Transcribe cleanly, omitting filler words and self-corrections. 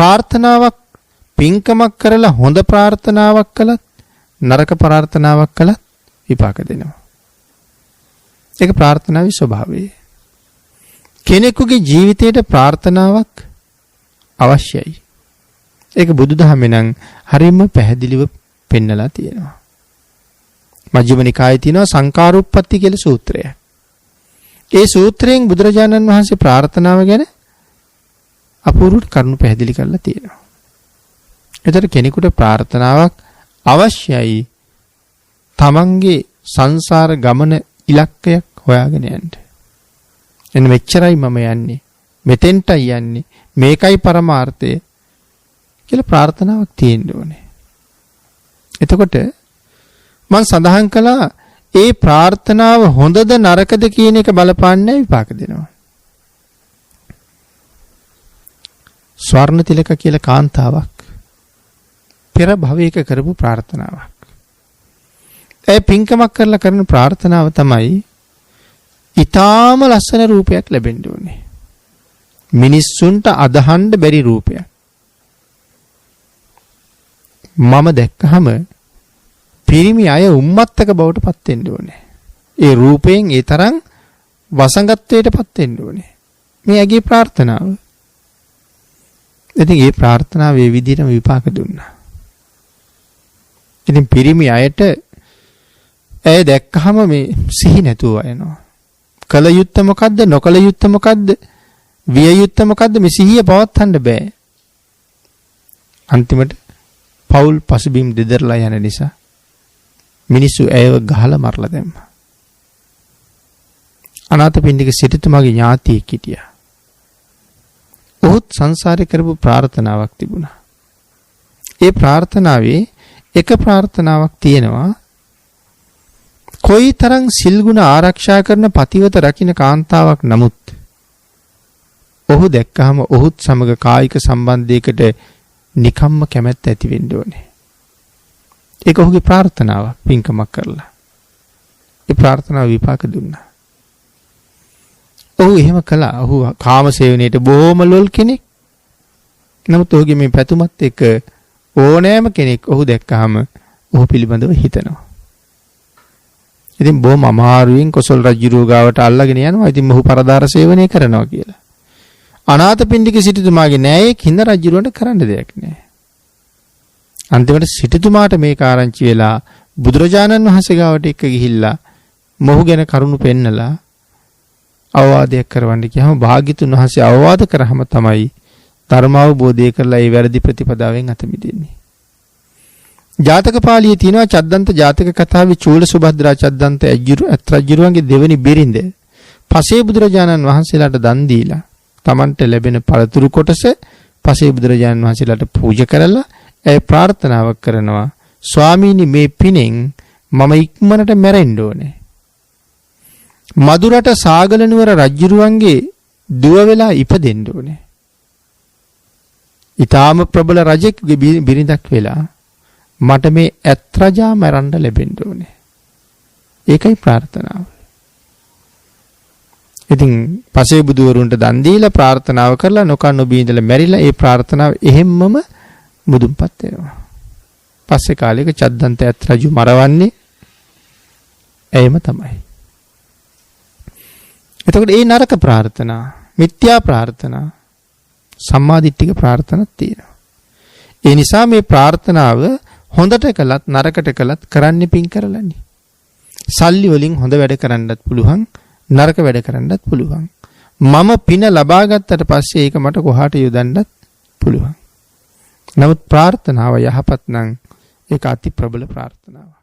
ප්‍රාර්ථනාවක් පින්කමක් කරලා හොඳ ප්‍රාර්ථනාවක් කළත් නරක ප්‍රාර්ථනාවක් කළත් විපාක දෙනවා. ඒක ප්‍රාර්ථනාවේ ස්වභාවය. කෙනෙකුගේ ජීවිතයට ප්‍රාර්ථනාවක් අවශ්‍යයි. ඒක බුදුදහමේ නම් හරියම පැහැදිලිව පෙන්නලා තියෙනවා. මජ්ක්‍ධිම නිකායේ තියෙනවා සංකාරෝප්පත්ති කියලා සූත්‍රය. ඒ සූත්‍රයෙන් බුදුරජාණන් වහන්සේ ප්‍රාර්ථනාව ගැන අපූර්ව කරුණු පැහැදිලි කරලා තියෙනවා. ඒතර කෙනෙකුට ප්‍රාර්ථනාවක් අවශ්‍යයි තමන්ගේ සංසාර ගමන ඉලක්කයක් හොයාගෙන යන්න. එන්න මෙච්චරයි මම යන්නේ. මෙතෙන්ටයි යන්නේ. මේකයි පරමාර්ථය කියලා ප්‍රාර්ථනාවක් තියෙන්න ඕනේ. එතකොට මම සඳහන් කළා ඒ ප්‍රාර්ථනාව හොඳද නරකද කියන එක බලපාන්නේ විපාක දෙනවා. ස්වර්ණ තිලක කියලා කාන්තාවක් පෙර භවයක කරපු ප්‍රාර්ථනාවක්. ඒ පින්කමක් කරලා කරන ප්‍රාර්ථනාව තමයි ඊටාම ලස්සන රූපයක් ලැබෙන්න ඕනේ. මිනිස්සුන්ට අදහන්න බැරි රූපයක්. මම දැක්කහම පිරිමි අය උම්මත්තක බවට පත් වෙන්න ඕනේ. ඒ රූපයෙන් ඒ තරම් වසඟත්වයට පත් වෙන්න ඕනේ. මේ ඇගේ ප්‍රාර්ථනාව. ඉතින් ඒ ප්‍රාර්ථනාව මේ විදිහටම විපාක දුන්නා. ඉතින් පිරිමි අයට ඇය දැක්කහම මේ සිහි නැතුව යනවා. කල යුත්තේ මොකද්ද නොකල යුත්තේ මොකද්ද විය යුත්තේ මොකද්ද මේ සිහිය පවත්වන්න බෑ. අන්තිමට පෞල් පසුබිම් දෙදරලා යන නිසා මිනිස්සු ඇයව ගහලා මරලා දැම්මා. අනාථපිණ්ඩික සිටුතුමාගේ ඥාතියෙක් හිටියා. ඔහුත් සංසාරේ කරපු ප්‍රාර්ථනාවක් තිබුණා. ඒ ප්‍රාර්ථනාවේ එක ප්‍රාර්ථනාවක් තියෙනවා. කොයිතරම් සිල් ගුණ ආරක්ෂා කරන පතිවත රකින්න කාන්තාවක් නමුත් ඔහු දැක්කහම ඔහුත් සමග කායික සම්බන්ධයකට නිකම්ම කැමැත්ත ඇති වෙන්න ඕනේ. ඒක ඔහුගේ ප්‍රාර්ථනාවක් පින්කමක් කරලා. ඒ ප්‍රාර්ථනාව විපාක දුන්නා. ඔහු එහෙම කළා. ඔහු කාමසේවණයට බොහොම ලොල් කෙනෙක්. නමුත් ඔහුගේ මේ පැතුමත් එක්ක ඕනෑම කෙනෙක් ඔහු දැක්කහම ඔහු පිළිබඳව හිතනවා. ඉතින් බොහොම අමාරුවෙන් කොසල් රජුරුව ගාවට අල්ලගෙන යනවා. ඉතින් ඔහු පරදාර සේවනය කරනවා කියලා. අනාථපිණ්ඩික සිටුතුමාගේ නෑයේ කිඳ රජුරුවන්ට කරන්න දෙයක් නෑ. අන්තිමට සිටුතුමාට මේක ආරංචි වෙලා බුදුරජාණන් වහන්සේ ගාවට එක්ක ගිහිල්ලා මොහු ගැන කරුණු පෙන්නලා අවවාදයක් කරවන්න කියහම භාග්‍යතුන් වහන්සේ අවවාද කරාම තමයි ධර්ම අවබෝධය කරලා ඒ වැරදි ප්‍රතිපදාවෙන් අත මිදෙන්නේ. ජාතක පාළියේ තියෙනවා චද්දන්ත ජාතක කතාවේ චූල සුභද්‍රා චද්දන්ත රජුරුවන්ගේ දෙවෙනි බිරිඳ පසේ බුදුරජාණන් වහන්සේලාට දන් දීලා තමන්ට ලැබෙන පළතුරු කොටස පසේ බුදුරජාණන් වහන්සේලාට පූජා කරලා ඒ ප්‍රාර්ථනාවක් කරනවා ස්වාමීනි මේ පිනෙන් මම ඉක්මනට මැරෙන්න ඕනේ. මදුරට සාගල නුවර රජුරුවන්ගේ දුව වෙලා ඉපදෙන්න ඕනේ. ඊටාම ප්‍රබල රජෙක්ගේ බිරිඳක් වෙලා මට මේ ඇත් රජා මරන්න ලැබෙන්න ඕනේ. ඒකයි ප්‍රාර්ථනාව. ඉතින් පසේ බුදුවරුන්ට දන් දීලා ප්‍රාර්ථනාව කරලා නොකා නොබී ඉඳලා මැරිලා ඒ ප්‍රාර්ථනාව එහෙම්මම මුදුන්පත් වෙනවා. පස්සේ කාලයක චද්දන්ත ඇත් රජු මරවන්නේ එයම තමයි. එතකොට ඒ නරක ප්‍රාර්ථනා, මිත්‍යා ප්‍රාර්ථනා, සම්මාදිට්ඨික ප්‍රාර්ථනාවක් තියෙනවා. ඒ නිසා මේ ප්‍රාර්ථනාව හොඳට කළත් නරකට කළත් කරන්නේ පින් කරලානේ. සල්ලි වලින් හොඳ වැඩ කරන්නත් පුළුවන්, නරක වැඩ කරන්නත් පුළුවන්. මම පින ලබා ගත්තට පස්සේ ඒක මට කොහාට යොදන්නත් පුළුවන්. නමුත් ප්‍රාර්ථනාව යහපත් නම් ඒක අති ප්‍රබල ප්‍රාර්ථනාවක්.